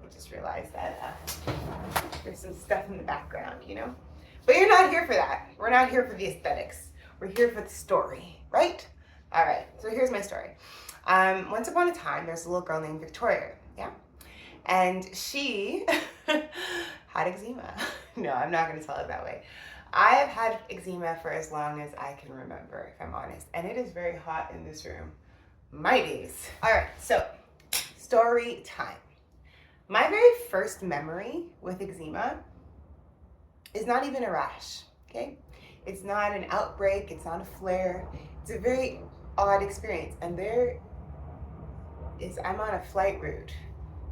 I just realized that there's some stuff in the background, you know? But you're not here for that. We're not here for the aesthetics. We're here for the story, right? All right, so here's my story. Once upon a time, there's a little girl named Victoria, yeah? And she had eczema. No, I'm not gonna tell it that way. I have had eczema for as long as I can remember, if I'm honest. And it is very hot in this room. My days. All right, so story time. My very first memory with eczema is not even a rash, okay? It's not an outbreak, it's not a flare. It's a very odd experience. And I'm on a flight route.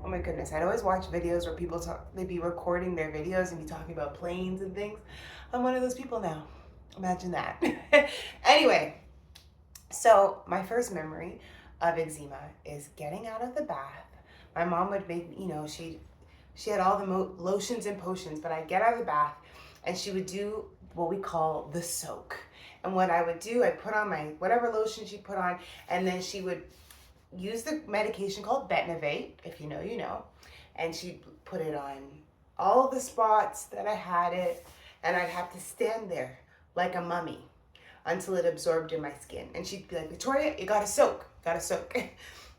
Oh my goodness, I'd always watch videos where people they'd be recording their videos and be talking about planes and things. I'm one of those people now. Imagine that. Anyway, so my first memory of eczema is getting out of the bath. My mom would make, she had all the lotions and potions, but I'd get out of the bath and she would do what we call the soak. And what I would do, I'd put on my whatever lotion she put on, and then she would use the medication called Benevate, if you know, you know, and she'd put it on all the spots that I had it, and I'd have to stand there like a mummy until it absorbed in my skin. And she'd be like, Victoria, you gotta soak,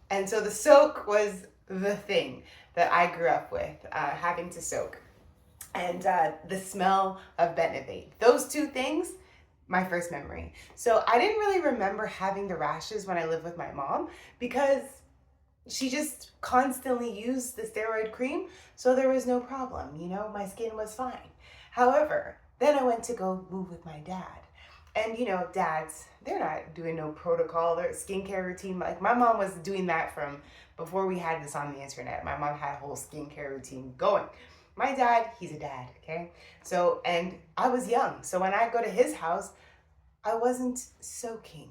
And so the soak was the thing that I grew up with, having to soak. And the smell of Benevate. Those two things, my first memory. So I didn't really remember having the rashes when I lived with my mom because she just constantly used the steroid cream, so there was no problem, my skin was fine. However, then I went to go move with my dad. And dads, they're not doing no protocol, their skincare routine. Like my mom was doing that from before we had this on the internet. My mom had a whole skincare routine going. My dad, he's a dad, okay? So, and I was young. So when I go to his house, I wasn't soaking,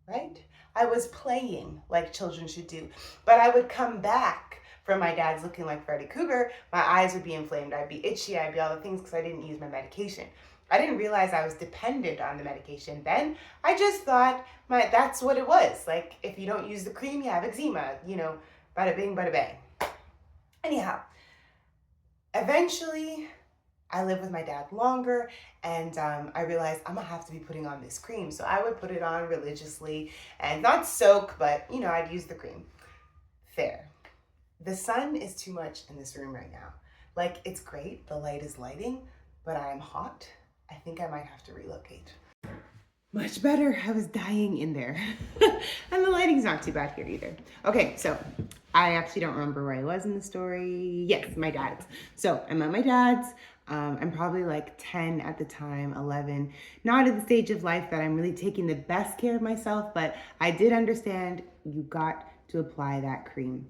right? I was playing like children should do. But I would come back from my dad's looking like Freddy Krueger. My eyes would be inflamed. I'd be itchy. I'd be all the things because I didn't use my medication. I didn't realize I was dependent on the medication then. I just thought that's what it was. Like, if you don't use the cream, you have eczema, bada bing, bada bang. Anyhow, eventually, I lived with my dad longer, and I realized I'm gonna have to be putting on this cream. So I would put it on religiously and not soak, but I'd use the cream. Fair. The sun is too much in this room right now. Like, it's great, the light is lighting, but I am hot. I think I might have to relocate. Much better, I was dying in there. And the lighting's not too bad here either. Okay, so I actually don't remember where I was in the story. Yes, my dad's. So I'm at my dad's. I'm probably like 10 at the time, 11. Not at the stage of life that I'm really taking the best care of myself, but I did understand you got to apply that cream.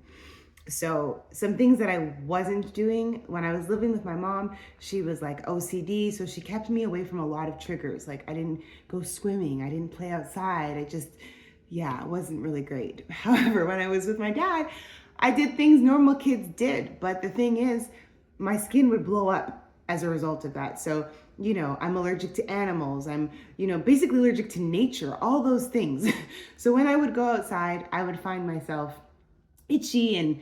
So some things that I wasn't doing when I was living with my mom, she was like OCD, so she kept me away from a lot of triggers. Like I didn't go swimming, I didn't play outside. It wasn't really great. However, when I was with my dad, I did things normal kids did. But the thing is, my skin would blow up as a result of that. So, I'm allergic to animals. I'm, basically allergic to nature, all those things. So when I would go outside, I would find myself itchy and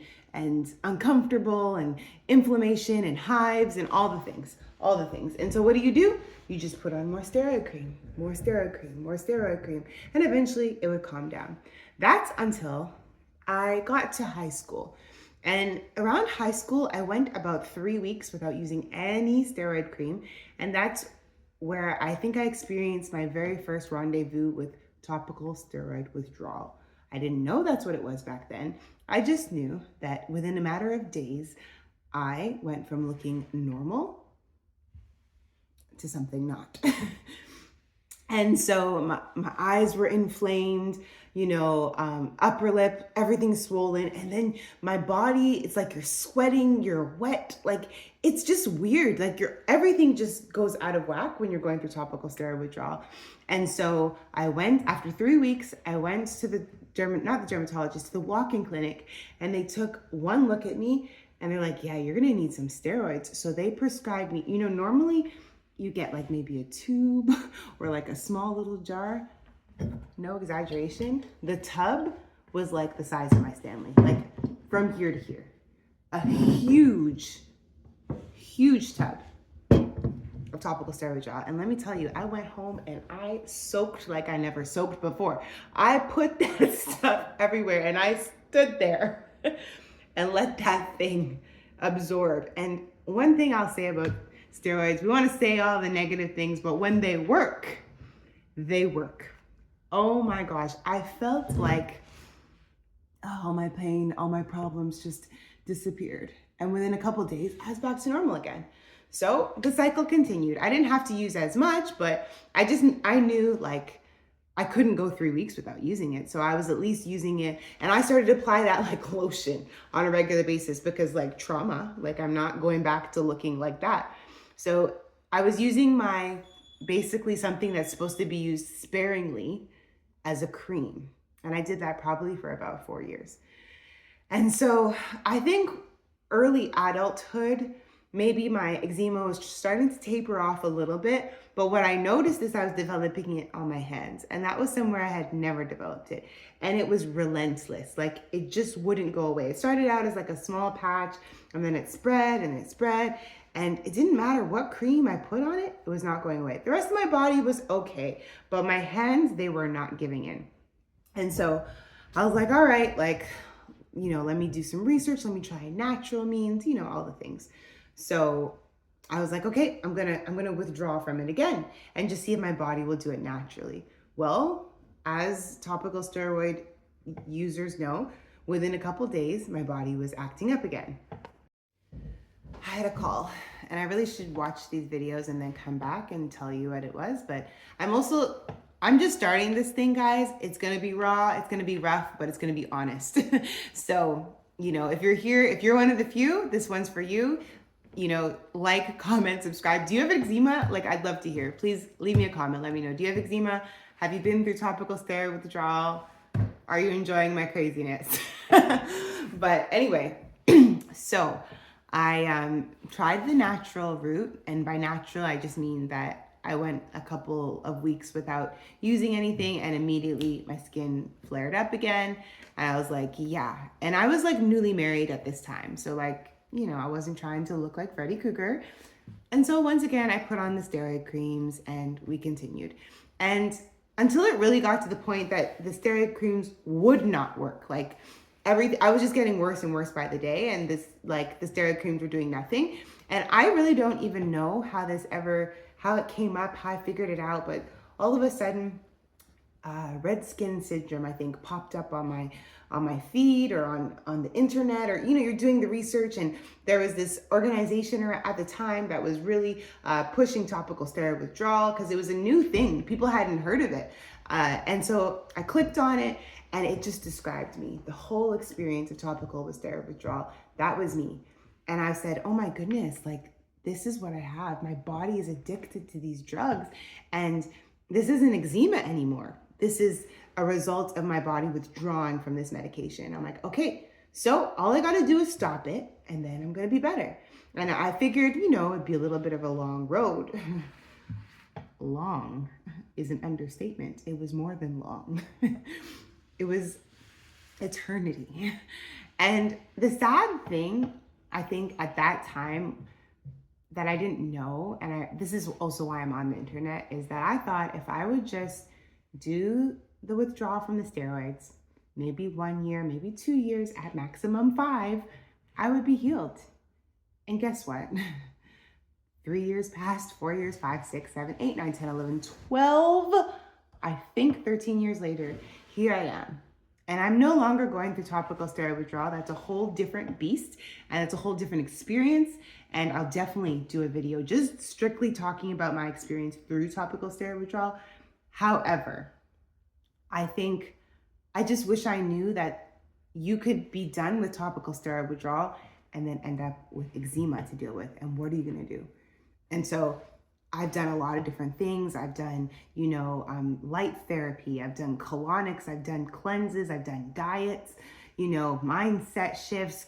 uncomfortable and inflammation and hives and all the things. And so what do? You just put on more steroid cream, and eventually it would calm down. That's until I got to high school. And around high school, I went about 3 weeks without using any steroid cream. And that's where I think I experienced my very first rendezvous with topical steroid withdrawal. I didn't know that's what it was back then. I just knew that within a matter of days, I went from looking normal to something not. And so my eyes were inflamed, upper lip, everything's swollen. And then my body, it's like you're sweating, you're wet. Like, it's just weird. Like everything just goes out of whack when you're going through topical steroid withdrawal. And so after 3 weeks, I went to the to the walk-in clinic, and they took one look at me and they're like, yeah, you're gonna need some steroids. So they prescribed me, normally you get like maybe a tube or like a small little jar. No exaggeration. The tub was like the size of my Stanley, like from here to here. a huge tub of topical steroid gel. And let me tell you, I went home and I soaked like I never soaked before. I put that stuff everywhere and I stood there and let that thing absorb. And one thing I'll say about steroids, we want to say all the negative things, but when they work, they work. Oh my gosh, I felt like all my pain, all my problems just disappeared. And within a couple of days, I was back to normal again. So the cycle continued. I didn't have to use as much, but I knew like I couldn't go 3 weeks without using it. So I was at least using it. And I started to apply that like lotion on a regular basis because like trauma, like I'm not going back to looking like that. So I was using basically something that's supposed to be used sparingly as a cream. And I did that probably for about 4 years. And so I think early adulthood, maybe my eczema was starting to taper off a little bit. But what I noticed is I was developing it on my hands. And that was somewhere I had never developed it. And it was relentless. Like it just wouldn't go away. It started out as like a small patch and then it spread and it spread. And it didn't matter what cream I put on it, it was not going away. The rest of my body was okay. But my hands, they were not giving in. And so I was like, all right, like, let me do some research. Let me try natural means, all the things. So I was like, okay, I'm gonna withdraw from it again and just see if my body will do it naturally. Well, as topical steroid users know, within a couple days, my body was acting up again. I had a call and I really should watch these videos and then come back and tell you what it was. But I'm just starting this thing, guys. It's going to be raw. It's going to be rough, but it's going to be honest. So, if you're here, if you're one of the few, this one's for you. Like, comment, subscribe. Do you have eczema? Like, I'd love to hear. Please leave me a comment. Let me know. Do you have eczema? Have you been through topical steroid withdrawal? Are you enjoying my craziness? But anyway, so I tried the natural route. And by natural, I just mean that I went a couple of weeks without using anything and immediately my skin flared up again. And I was like, yeah. And I was like newly married at this time. So like, I wasn't trying to look like Freddy Krueger. And so once again, I put on the steroid creams and we continued. And until it really got to the point that the steroid creams would not work. Like I was just getting worse and worse by the day. And the steroid creams were doing nothing. And I really don't even know how it came up, how I figured it out, but all of a sudden, red skin syndrome, I think, popped up on my feed or on the internet, or you're doing the research, and there was this organization at the time that was really pushing topical steroid withdrawal because it was a new thing. People hadn't heard of it. And so I clicked on it and it just described me. The whole experience of topical steroid withdrawal, that was me. And I said, oh my goodness, like, this is what I have. My body is addicted to these drugs. And this isn't eczema anymore. This is a result of my body withdrawing from this medication. I'm like, okay, so all I got to do is stop it and then I'm going to be better. And I figured, it'd be a little bit of a long road. Long is an understatement. It was more than long. It was eternity. And the sad thing, I think at that time, that I didn't know, and this is also why I'm on the internet, is that I thought if I would just do the withdrawal from the steroids, maybe 1 year, maybe 2 years, at maximum 5, I would be healed. And guess what? 3 years passed, 4 years, 5, 6, 7, 8, 9, 10, 11, 12, I think 13 years later, here I am. And I'm no longer going through topical steroid withdrawal. That's a whole different beast, and it's a whole different experience. And I'll definitely do a video just strictly talking about my experience through topical steroid withdrawal. However, I just wish I knew that you could be done with topical steroid withdrawal and then end up with eczema to deal with. And what are you gonna do? And so I've done a lot of different things. I've done, light therapy. I've done colonics. I've done cleanses. I've done diets, mindset shifts,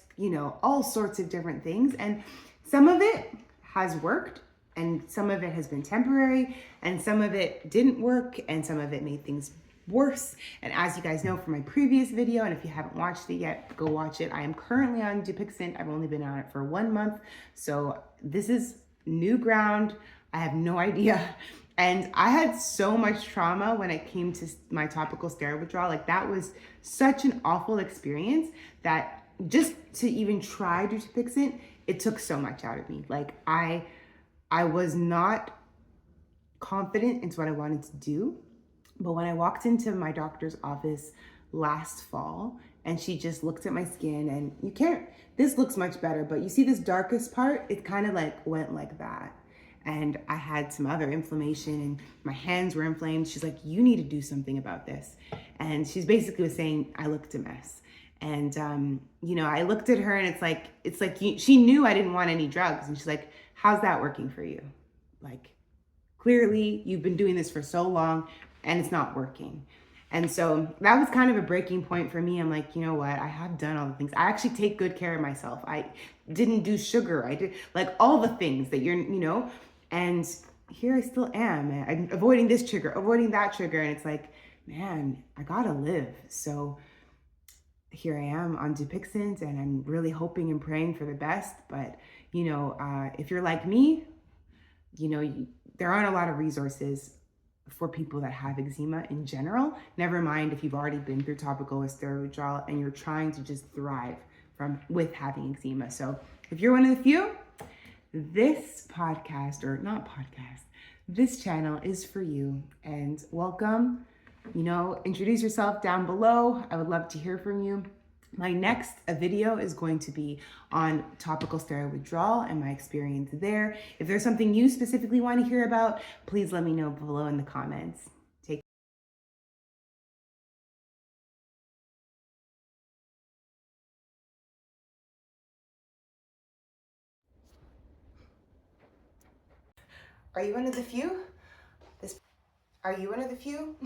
all sorts of different things. And some of it has worked and some of it has been temporary and some of it didn't work and some of it made things worse. And as you guys know from my previous video, and if you haven't watched it yet, go watch it. I am currently on Dupixent. I've only been on it for 1 month. So this is new ground. I have no idea. And I had so much trauma when it came to my topical steroid withdrawal. Like, that was such an awful experience that just to even try Dupixent, it took so much out of me. Like, I was not confident into what I wanted to do. But when I walked into my doctor's office last fall, and she just looked at my skin, and you can't, this looks much better, but you see this darkest part, it kind of like went like that. And I had some other inflammation and my hands were inflamed. She's like, you need to do something about this. And she's basically saying I looked a mess. And, you know, I looked at her and it's like she knew I didn't want any drugs. And she's like, how's that working for you? Like, clearly you've been doing this for so long and it's not working. And so that was kind of a breaking point for me. I'm like, you know what? I have done all the things. I actually take good care of myself. I didn't do sugar. I did like all the things that you're, you know, and here I still am. I'm avoiding this trigger, avoiding that trigger. And it's like, man, I gotta live. So here I am on Dupixent, and I'm really hoping and praying for the best. But, you know, if you're like me, you know, there aren't a lot of resources for people that have eczema in general. Never mind if you've already been through topical or steroid withdrawal and you're trying to just thrive with having eczema. So if you're one of the few, this podcast, or not podcast, this channel is for you. And welcome. You know, introduce yourself down below. I would love to hear from you. My next video is going to be on topical steroid withdrawal and my experience there. If there's something you specifically want to hear about, please let me know below in the comments. Are you one of the few? Are you one of the few?